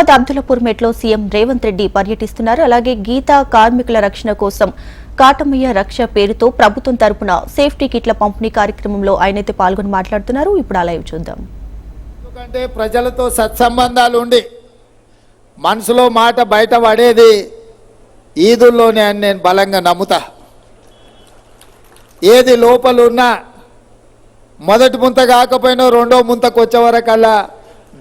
Hyderabad Abdullapur మెట్లో CM Revanth Reddy పర్యటిస్తున్నారు. అలాగే గీతా కార్మికుల రక్షణ కోసం కాటమయ్య రక్ష పేరుతో ప్రభుత్వం తరపున సేఫ్టీ కిట్ల పంపిణీ కార్యక్రమంలో ఆయనైతే పాల్గొని మాట్లాడుతున్నారు. ఇప్పుడు అలా చూద్దాం. ఎందుకంటే ప్రజలతో సత్సంబంధాలు ఉండి మనసులో మాట బయట పడేది ఈదుల్లోనే అని నేను బలంగా నమ్ముతా. ఏది లోపల ఉన్నా మొదటి ముంత కాకపోయినా రెండో ముంతకు వచ్చే వరకల్లా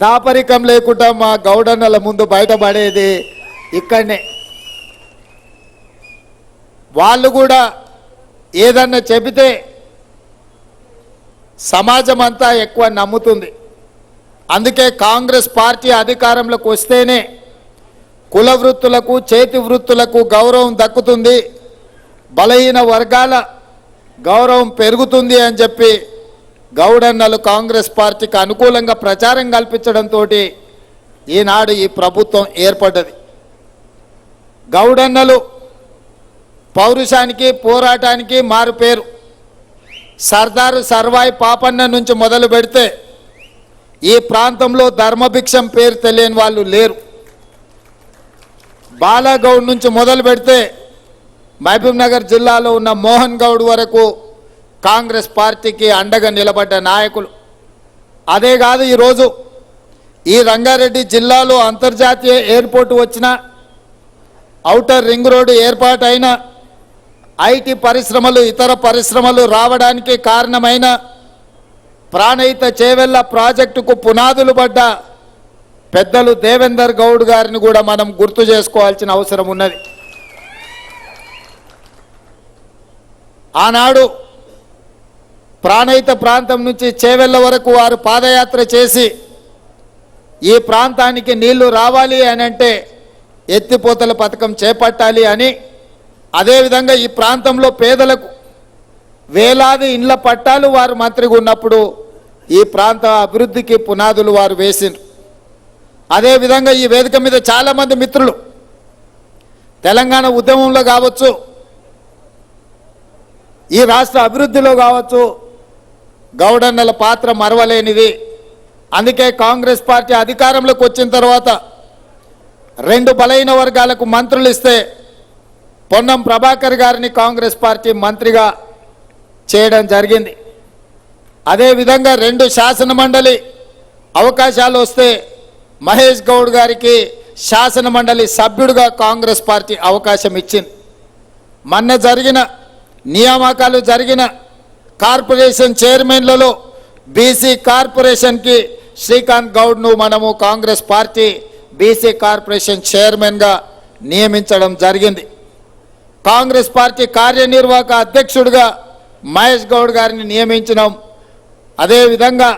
దాపరికం లేకుండా మా గౌడన్నల ముందు బయటపడేది ఇక్కడనే. వాళ్ళు కూడా ఏదన్నా చెబితే సమాజం అంతా ఎక్కువ నమ్ముతుంది. అందుకే కాంగ్రెస్ పార్టీ అధికారంలోకి వస్తేనే కుల వృత్తులకు చేతి వృత్తులకు గౌరవం దక్కుతుంది, బలహీన వర్గాల గౌరవం పెరుగుతుంది అని చెప్పి గౌడన్నలు కాంగ్రెస్ పార్టీకి అనుకూలంగా ప్రచారం కల్పించడంతో ఈనాడు ఈ ప్రభుత్వం ఏర్పడ్డది. గౌడన్నలు పౌరుషానికి పోరాటానికి మారు పేరు. సర్దారు సర్వాయి పాపన్న నుంచి మొదలు పెడితే ఈ ప్రాంతంలో ధర్మభిక్షం పేరు తెలియని వాళ్ళు లేరు. బాలాగౌడ్ నుంచి మొదలు పెడితే మహబూబ్ నగర్ జిల్లాలో ఉన్న మోహన్ గౌడ్ వరకు కాంగ్రెస్ పార్టీకి అండగా నిలబడ్డ నాయకులు. అదే కాదు, ఈరోజు ఈ రంగారెడ్డి జిల్లాలో అంతర్జాతీయ ఎయిర్పోర్టు వచ్చిన, ఔటర్ రింగ్ రోడ్డు ఏర్పాటైన, ఐటీ పరిశ్రమలు ఇతర పరిశ్రమలు రావడానికి కారణమైన ప్రాణహిత చేవెళ్ల ప్రాజెక్టుకు పునాదులు పడ్డ పెద్దలు దేవేందర్ గౌడ్ గారిని కూడా మనం గుర్తు చేసుకోవాల్సిన అవసరం ఉన్నది. ఆనాడు ప్రాణహిత ప్రాంతం నుంచి చేవెళ్ల వరకు వారు పాదయాత్ర చేసి ఈ ప్రాంతానికి నీళ్లు రావాలి అని అంటే ఎత్తిపోతల పథకం చేపట్టాలి అని, అదేవిధంగా ఈ ప్రాంతంలో పేదలకు వేలాది ఇండ్ల పట్టాలు వారు మంత్రిగా ఉన్నప్పుడు ఈ ప్రాంత అభివృద్ధికి పునాదులు వారు వేసిండ్రు. అదేవిధంగా ఈ వేదిక మీద చాలామంది మిత్రులు తెలంగాణ ఉద్యమంలో కావచ్చు, ఈ రాష్ట్ర అభివృద్ధిలో కావచ్చు గౌడన్నల పాత్ర మరవలేనిది. అందుకే కాంగ్రెస్ పార్టీ అధికారంలోకి వచ్చిన తర్వాత 2 బలహీన వర్గాలకు మంత్రులు ఇస్తే పొన్నం ప్రభాకర్ గారిని కాంగ్రెస్ పార్టీ మంత్రిగా చేయడం జరిగింది. అదేవిధంగా 2 శాసన మండలి అవకాశాలు వస్తే మహేష్ గౌడ్ గారికి శాసన మండలి సభ్యుడిగా కాంగ్రెస్ పార్టీ అవకాశం ఇచ్చింది. మొన్న జరిగిన నియామకాలు జరిగిన కార్పొరేషన్ చైర్మన్లలో బీసీ కార్పొరేషన్కి శ్రీకాంత్ గౌడ్ను మనము కాంగ్రెస్ పార్టీ బీసీ కార్పొరేషన్ చైర్మన్గా నియమించడం జరిగింది. కాంగ్రెస్ పార్టీ కార్యనిర్వాహక అధ్యక్షుడిగా మహేష్ గౌడ్ గారిని నియమించినాం. అదేవిధంగా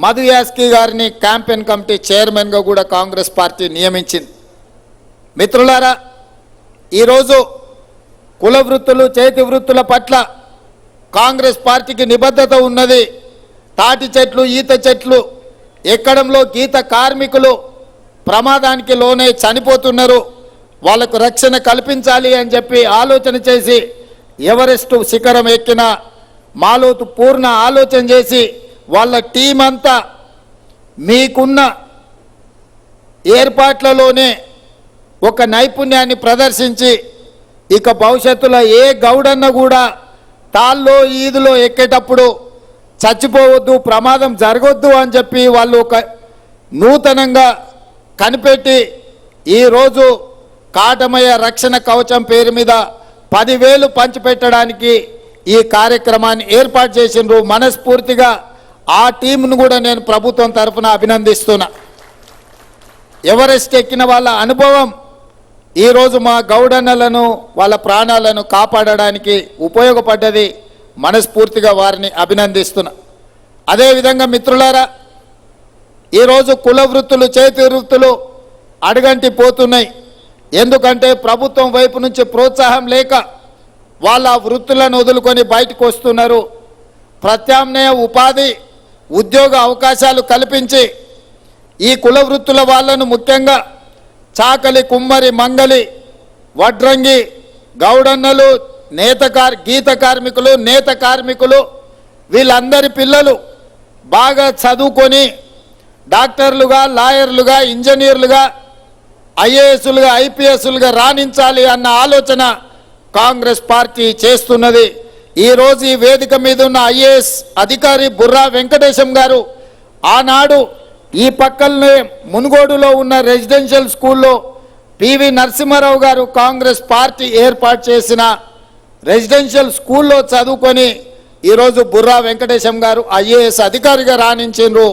మధు యాస్కి గారిని క్యాంపెయిన్ కమిటీ చైర్మన్గా కూడా కాంగ్రెస్ పార్టీ నియమించింది. మిత్రులారా, ఈరోజు కుల వృత్తులు చేతి వృత్తుల పట్ల కాంగ్రెస్ పార్టీకి నిబద్ధత ఉన్నది. తాటి చెట్లు ఈత చెట్లు ఎక్కడంలో గీత కార్మికులు ప్రమాదానికి లోనే చనిపోతున్నారు, వాళ్లకు రక్షణ కల్పించాలి అని చెప్పి ఆలోచన చేసి ఎవరెస్టు శిఖరం ఎక్కిన మాలోతు పూర్ణ ఆలోచన చేసి వాళ్ళ టీం అంతా మీకున్న ఏర్పాట్లలోనే ఒక నైపుణ్యాన్ని ప్రదర్శించి ఇక భవిష్యత్తులో ఏ గౌడన్న కూడా తాళ్ళలో ఈదులో ఎక్కేటప్పుడు చచ్చిపోవద్దు, ప్రమాదం జరగొద్దు అని చెప్పి వాళ్ళు ఒక నూతనంగా కనిపెట్టి ఈరోజు కాటమయ్య రక్షణ కవచం పేరు మీద 10,000 పంచిపెట్టడానికి ఈ కార్యక్రమాన్ని ఏర్పాటు చేసిండ్రు. మనస్ఫూర్తిగా ఆ టీంను కూడా నేను ప్రభుత్వం తరఫున అభినందిస్తున్నా. ఎవరెస్ట్ ఎక్కిన వాళ్ళ అనుభవం ఈరోజు మా గౌడన్నలను వాళ్ళ ప్రాణాలను కాపాడడానికి ఉపయోగపడ్డది. మనస్ఫూర్తిగా వారిని అభినందిస్తున్నా. అదేవిధంగా మిత్రులారా, ఈరోజు కుల వృత్తులు చేతి వృత్తులు అడుగంటి పోతున్నాయి. ఎందుకంటే ప్రభుత్వం వైపు నుంచి ప్రోత్సాహం లేక వాళ్ళ వృత్తులను వదులుకొని బయటకు వస్తున్నారు. ప్రత్యామ్నాయ ఉపాధి ఉద్యోగ అవకాశాలు కల్పించి ఈ కుల వృత్తుల వాళ్ళను ముఖ్యంగా చాకలి, కుమ్మరి, మంగలి, వడ్రంగి, గౌడన్నలు, గీత కార్మికులు, నేత కార్మికులు వీళ్ళందరి పిల్లలు బాగా చదువుకొని డాక్టర్లుగా, లాయర్లుగా, ఇంజనీర్లుగా ఐఏఎస్లుగా ఐపీఎస్లుగా రాణించాలి అన్న ఆలోచన కాంగ్రెస్ పార్టీ చేస్తున్నది. ఈరోజు ఈ వేదిక మీద ఉన్న ఐఏఎస్ అధికారి బుర్రా వెంకటేశం గారు ఆనాడు ఈ పక్కనే మునుగోడులో ఉన్న రెసిడెన్షియల్ స్కూల్లో పివి నరసింహారావు గారు కాంగ్రెస్ పార్టీ ఏర్పాటు చేసిన రెసిడెన్షియల్ స్కూల్లో చదువుకొని ఈరోజు బుర్రా వెంకటేశం గారు ఐఏఎస్ అధికారిగా రాణించారు.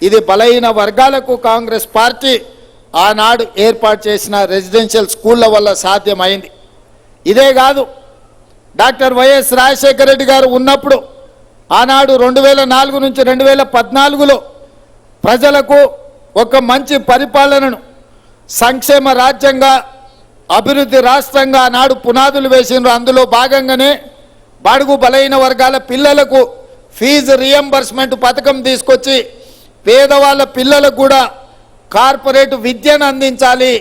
ఇది బలహీన వర్గాలకు కాంగ్రెస్ పార్టీ ఆనాడు ఏర్పాటు చేసిన రెసిడెన్షియల్ స్కూళ్ళ వల్ల సాధ్యమైంది. ఇదే కాదు, డాక్టర్ వైఎస్ రాజశేఖర రెడ్డి గారు ఉన్నప్పుడు ఆనాడు 2004 నుంచి 2014లో ప్రజలకు ఒక మంచి పరిపాలనను సంక్షేమ రాజ్యంగా అభివృద్ధి రాష్ట్రంగా ఆనాడు పునాదులు వేసినారు. అందులో భాగంగానే బడుగు బలహీన వర్గాల పిల్లలకు ఫీజు రియంబర్స్మెంట్ పథకం తీసుకొచ్చి పేదవాళ్ళ పిల్లలకు కూడా కార్పొరేట్ విద్యను అందించాలి.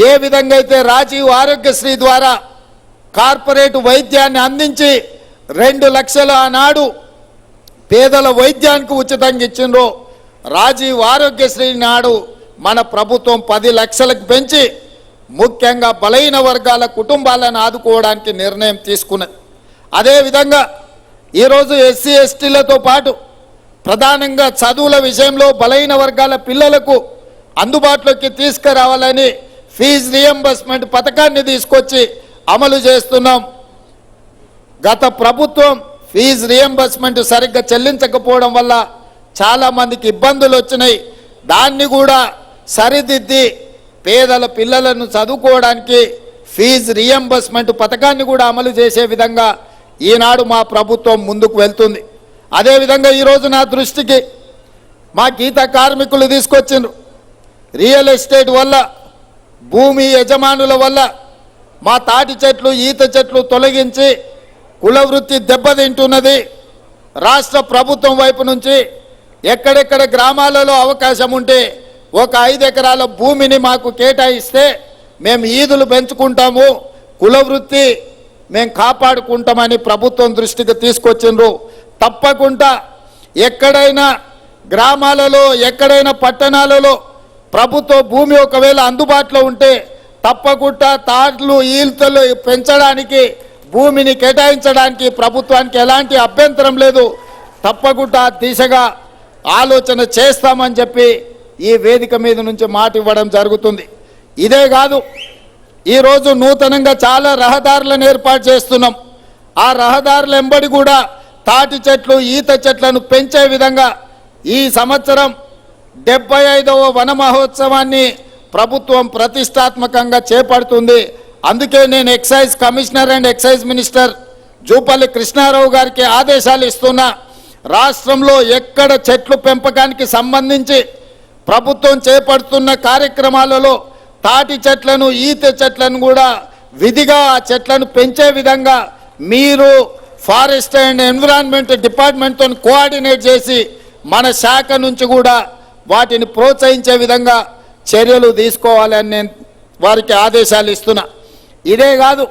ఏ విధంగా అయితే రాజీవ్ ఆరోగ్యశ్రీ ద్వారా కార్పొరేట్ వైద్యాన్ని అందించి 2 లక్షల ఆనాడు పేదల వైద్యానికి ఉచితంగా ఇచ్చిండ్రో, రాజీవ్ ఆరోగ్యశ్రీ నాడు మన ప్రభుత్వం 10 లక్షలకు పెంచి ముఖ్యంగా బలహీన వర్గాల కుటుంబాలను ఆదుకోవడానికి నిర్ణయం తీసుకున్నది. అదేవిధంగా ఈరోజు ఎస్సీ ఎస్టీలతో పాటు ప్రధానంగా చదువుల విషయంలో బలహీన వర్గాల పిల్లలకు అందుబాటులోకి తీసుకురావాలని ఫీజు రియంబర్స్మెంట్ పథకాన్ని తీసుకొచ్చి అమలు చేస్తున్నాం. గత ప్రభుత్వం ఫీజు రియంబర్స్మెంట్ సరిగ్గా చెల్లించకపోవడం వల్ల చాలామందికి ఇబ్బందులు వచ్చినాయి. దాన్ని కూడా సరిదిద్ది పేదల పిల్లలను చదువుకోవడానికి ఫీజు రియంబర్స్మెంట్ పథకాన్ని కూడా అమలు చేసే విధంగా ఈనాడు మా ప్రభుత్వం ముందుకు వెళ్తుంది. అదేవిధంగా ఈరోజు నా దృష్టికి మా గీత కార్మికులు తీసుకొచ్చిండ్రు. రియల్ ఎస్టేట్ వల్ల, భూమి యజమానుల వల్ల మా తాటి చెట్లు ఈత చెట్లు తొలగించి కుల వృత్తి దెబ్బతింటున్నది. రాష్ట్ర ప్రభుత్వం వైపు నుంచి ఎక్కడెక్కడ గ్రామాలలో అవకాశం ఉంటే ఒక 5 ఎకరాల భూమిని మాకు కేటాయిస్తే మేము ఈదులు పెంచుకుంటాము, కుల వృత్తి మేము కాపాడుకుంటామని ప్రభుత్వం దృష్టికి తీసుకొచ్చిండ్రు. తప్పకుండా ఎక్కడైనా గ్రామాలలో, ఎక్కడైనా పట్టణాలలో ప్రభుత్వ భూమి ఒకవేళ అందుబాటులో ఉంటే తప్పకుండా తాట్లు ఈల్తలు పెంచడానికి, భూమిని కేటాయించడానికి ప్రభుత్వానికి ఎలాంటి అభ్యంతరం లేదు. తప్పకుండా దిశగా ఆలోచన చేస్తామని చెప్పి ఈ వేదిక మీద నుంచి మాట ఇవ్వడం జరుగుతుంది. ఇదే కాదు, ఈరోజు నూతనంగా చాలా రహదారులను ఏర్పాటు చేస్తున్నాం. ఆ రహదారుల వెంబడి కూడా తాటి చెట్లు ఈత చెట్లను పెంచే విధంగా ఈ సంవత్సరం 75వ వన మహోత్సవాన్ని ప్రభుత్వం ప్రతిష్టాత్మకంగా చేపడుతుంది. అందుకే నేను excise commissioner and excise minister Jupalli Krishna Rao గారికి ఆదేశాలు ఇస్తున్నా. రాష్ట్రంలో ఎక్కడ చెట్లు పెంపకానికి సంబంధించి ప్రభుత్వం చేపడుతున్న కార్యక్రమాలలో తాటి చెట్లను ఈత చెట్లను కూడా విధిగా ఆ చెట్లను పెంచే విధంగా మీరు ఫారెస్ట్ అండ్ ఎన్విరాన్మెంట్ డిపార్ట్మెంట్తో కోఆర్డినేట్ చేసి మన శాఖ నుంచి కూడా వాటిని ప్రోత్సహించే విధంగా చర్యలు తీసుకోవాలని నేను వారికి ఆదేశాలు ఇస్తున్నా. ఇదే కాదు,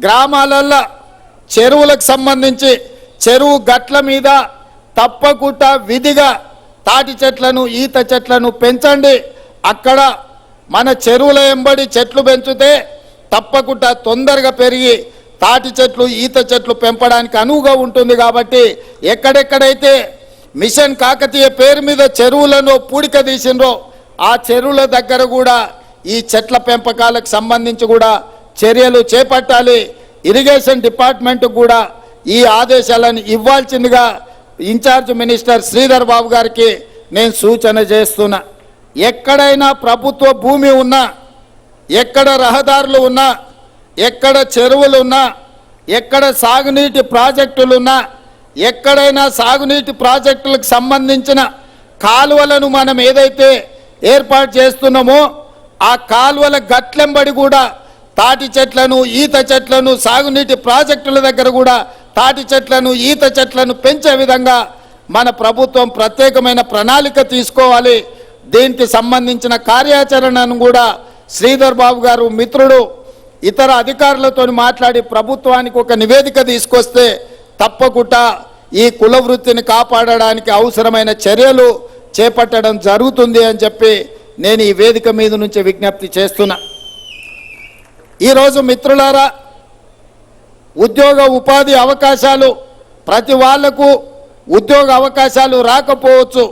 గ్రామాలల్లో చెరువులకు సంబంధించి చెరువు గట్ల మీద తప్పకుండా విధిగా తాటి చెట్లను ఈత చెట్లను పెంచండి. అక్కడ మన చెరువుల వెంబడి చెట్లు పెంచితే తప్పకుండా తొందరగా పెరిగి తాటి చెట్లు ఈత చెట్లు పెంపడానికి అనువుగా ఉంటుంది. కాబట్టి ఎక్కడెక్కడైతే మిషన్ కాకతీయ పేరు మీద చెరువులను పూడిక తీసిండ్రో ఆ చెరువుల దగ్గర కూడా ఈ చెట్ల పెంపకాలకు సంబంధించి కూడా చర్యలు చేపట్టాలి. ఇరిగేషన్ డిపార్ట్మెంట్ కూడా ఈ ఆదేశాలను ఇవ్వాల్సిందిగా ఇన్ఛార్జ్ మినిస్టర్ శ్రీధర్ బాబు గారికి నేను సూచన చేస్తున్నా. ఎక్కడైనా ప్రభుత్వ భూమి ఉన్నా, ఎక్కడ రహదారులు ఉన్నా, ఎక్కడ చెరువులు ఉన్నా, ఎక్కడ సాగునీటి ప్రాజెక్టులు ఉన్నా, ఎక్కడైనా సాగునీటి ప్రాజెక్టులకు సంబంధించిన కాలువలను మనం ఏదైతే ఏర్పాటు చేస్తున్నామో ఆ కాలువల గట్లెంబడి కూడా తాటి చెట్లను ఈత చెట్లను సాగునీటి ప్రాజెక్టుల దగ్గర కూడా తాటి చెట్లను ఈత చెట్లను పెంచే విధంగా మన ప్రభుత్వం ప్రత్యేకమైన ప్రణాళిక తీసుకోవాలి. దీనికి సంబంధించిన కార్యాచరణను కూడా శ్రీధర్ బాబు గారు మిత్రుడు ఇతర అధికారులతో మాట్లాడి ప్రభుత్వానికి ఒక నివేదిక తీసుకొస్తే తప్పకుండా ఈ కుల వృత్తిని కాపాడడానికి అవసరమైన చర్యలు చేపట్టడం జరుగుతుంది అని చెప్పి నేను ఈ వేదిక మీద నుంచి విజ్ఞప్తి చేస్తున్నా. ఈరోజు మిత్రులారా, ఉద్యోగ ఉపాధి అవకాశాలు ప్రతి వాళ్లకు ఉద్యోగ అవకాశాలు రాకపోవచ్చు,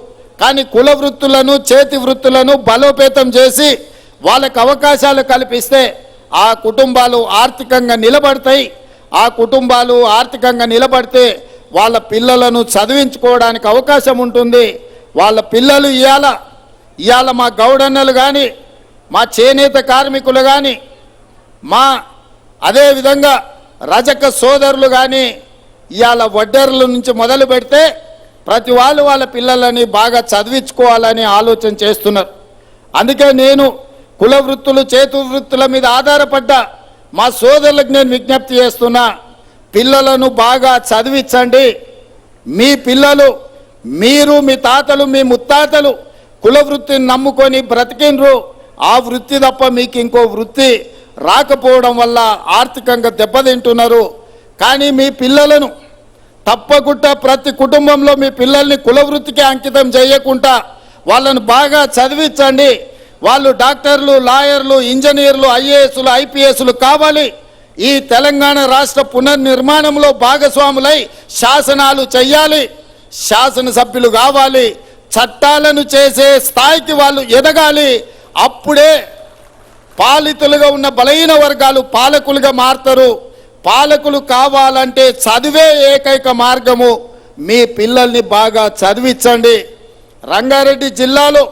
కానీ కుల వృత్తులను చేతి వృత్తులను బలోపేతం చేసి వాళ్ళకు అవకాశాలు కల్పిస్తే ఆ కుటుంబాలు ఆర్థికంగా నిలబడతాయి. ఆ కుటుంబాలు ఆర్థికంగా నిలబడితే వాళ్ళ పిల్లలను చదివించుకోవడానికి అవకాశం ఉంటుంది. వాళ్ళ పిల్లలు ఇవాళ మా గౌడన్నలు కానీ, మా చేనేత కార్మికులు కానీ, మా అదేవిధంగా రజక సోదరులు కానీ ఇవాళ వడ్డెర్ల నుంచి మొదలు పెడితే ప్రతి వాళ్ళు వాళ్ళ పిల్లలని బాగా చదివించుకోవాలని ఆలోచన చేస్తున్నారు. అందుకే నేను కుల వృత్తులు చేతు వృత్తుల మీద ఆధారపడ్డ మా సోదరులకు నేను విజ్ఞప్తి చేస్తున్నా, పిల్లలను బాగా చదివించండి. మీ పిల్లలు, మీరు మీ తాతలు మీ ముత్తాతలు కుల వృత్తిని నమ్ముకొని బ్రతికినరు. ఆ వృత్తి తప్ప మీకు ఇంకో వృత్తి రాకపోవడం వల్ల ఆర్థికంగా దెబ్బతింటున్నారు. కానీ మీ పిల్లలను తప్పకుండా ప్రతి కుటుంబంలో మీ పిల్లల్ని కుల వృత్తికి అంకితం చేయకుండా వాళ్ళను బాగా చదివించండి. వాళ్ళు డాక్టర్లు, లాయర్లు, ఇంజనీర్లు, ఐఏఎస్లు, ఐపీఎస్లు కావాలి. ఈ తెలంగాణ రాష్ట్ర పునర్నిర్మాణంలో భాగస్వాములై శాసనాలు చెయ్యాలి, శాసనసభ్యులు కావాలి, చట్టాలను చేసే స్థాయికి వాళ్ళు ఎదగాలి. అప్పుడే పాలితులుగా ఉన్న బలహీన వర్గాలు పాలకులుగా మారుతారు. పాలకులు కావాలంటే చదివే ఏకైక మార్గము. మీ పిల్లల్ని బాగా చదివించండి. రంగారెడ్డి జిల్లాలో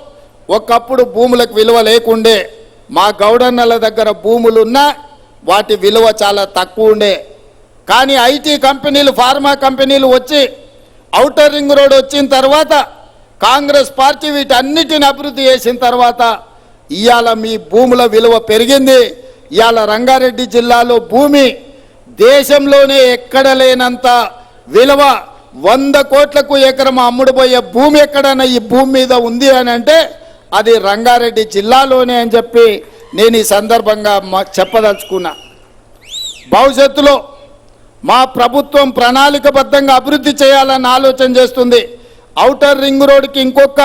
ఒకప్పుడు భూములకు విలువ లేకుండే. మా గౌడన్నల దగ్గర భూములున్నా వాటి విలువ చాలా తక్కువ ఉండే. కానీ ఐటీ కంపెనీలు, ఫార్మా కంపెనీలు వచ్చి ఔటర్ రింగ్ రోడ్ వచ్చిన తర్వాత కాంగ్రెస్ పార్టీ వీటన్నిటిని అభివృద్ధి చేసిన తర్వాత ఇవాళ మీ భూముల విలువ పెరిగింది. ఇవాళ రంగారెడ్డి జిల్లాలో భూమి దేశంలోనే ఎక్కడ లేనంత విలువ, 100 కోట్లకు ఎకరం అమ్ముడుపోయే భూమి ఎక్కడైనా ఈ భూమి మీద ఉంది అని అంటే అది రంగారెడ్డి జిల్లాలోనే అని చెప్పి నేను ఈ సందర్భంగా చెప్పదలుచుకున్నా. భవిష్యత్తులో మా ప్రభుత్వం ప్రణాళికబద్ధంగా అభివృద్ధి చేయాలని ఆలోచన చేస్తుంది. ఔటర్ రింగ్ రోడ్కి ఇంకొక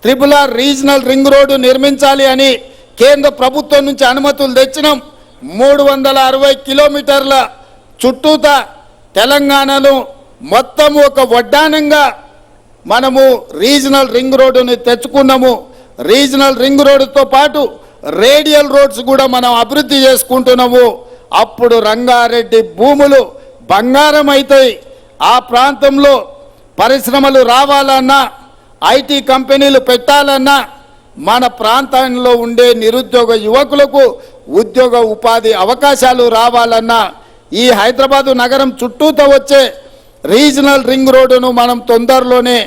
RRR రీజనల్ రింగ్ రోడ్డు నిర్మించాలి అని కేంద్ర ప్రభుత్వం నుంచి అనుమతులు తెచ్చినాం. 360 కిలోమీటర్ల చుట్టూతా తెలంగాణలో మొత్తం ఒక వడ్డానంగా మనము రీజనల్ రింగ్ రోడ్డుని తెచ్చుకున్నాము. రీజనల్ రింగ్ రోడ్డుతో పాటు రేడియల్ రోడ్స్ కూడా మనం అభివృద్ధి చేసుకుంటున్నాము. అప్పుడు రంగారెడ్డి భూములు బంగారం అవుతాయి. ఆ ప్రాంతంలో పరిశ్రమలు రావాలన్నా, ఐటీ కంపెనీలు పెట్టాలన్నా, మన ప్రాంతంలో ఉండే నిరుద్యోగ యువకులకు ఉద్యోగ ఉపాధి అవకాశాలు రావాలన్నా ఈ హైదరాబాదు నగరం చుట్టూతో వచ్చే రీజనల్ రింగ్ రోడ్డును మనం తొందరలోనే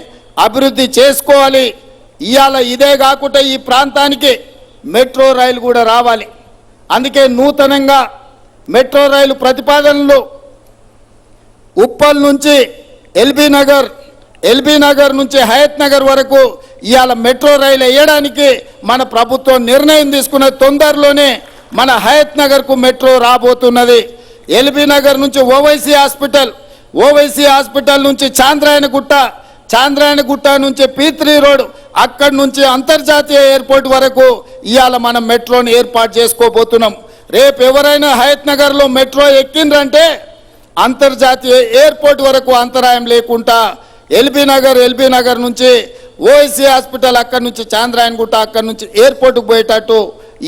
అభివృద్ధి చేసుకోవాలి. ఇవాళ ఇదే కాకుండా ఈ ప్రాంతానికి మెట్రో రైలు కూడా రావాలి. అందుకే నూతనంగా మెట్రో రైలు ప్రతిపాదనలు ఉప్పల్ నుంచి ఎల్బీ నగర్ నుంచి హయత్ నగర్ వరకు ఇవాళ మెట్రో రైలు వేయడానికి మన ప్రభుత్వం నిర్ణయం తీసుకున్న తొందరలోనే మన హయత్ నగర్కు మెట్రో రాబోతున్నది. ఎల్బీ నగర్ నుంచి ఓవైసీ హాస్పిటల్ నుంచి చాంద్రాయణగుట్ట నుంచి P3 రోడ్, అక్కడి నుంచి అంతర్జాతీయ ఎయిర్పోర్ట్ వరకు ఇవాళ మనం మెట్రోని ఏర్పాటు చేసుకోబోతున్నాం. రేపు ఎవరైనా హయత్ నగర్లో మెట్రో ఎక్కిండ్రంటే అంతర్జాతీయ ఎయిర్పోర్ట్ వరకు అంతరాయం లేకుండా ఎల్బీ నగర్ నుంచి ఓవైసీ హాస్పిటల్, అక్కడి నుంచి చాంద్రాయణగుట్ట, అక్కడి నుంచి ఎయిర్పోర్ట్కు పోయేటట్టు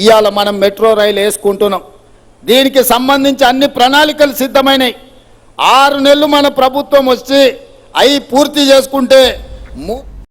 ఇవాళ మనం మెట్రో రైలు వేసుకుంటున్నాం. దీనికి సంబంధించి అన్ని ప్రణాళికలు సిద్ధమైనవి. 6 నెలలు మన ప్రభుత్వం వచ్చి అవి పూర్తి చేసుకుంటే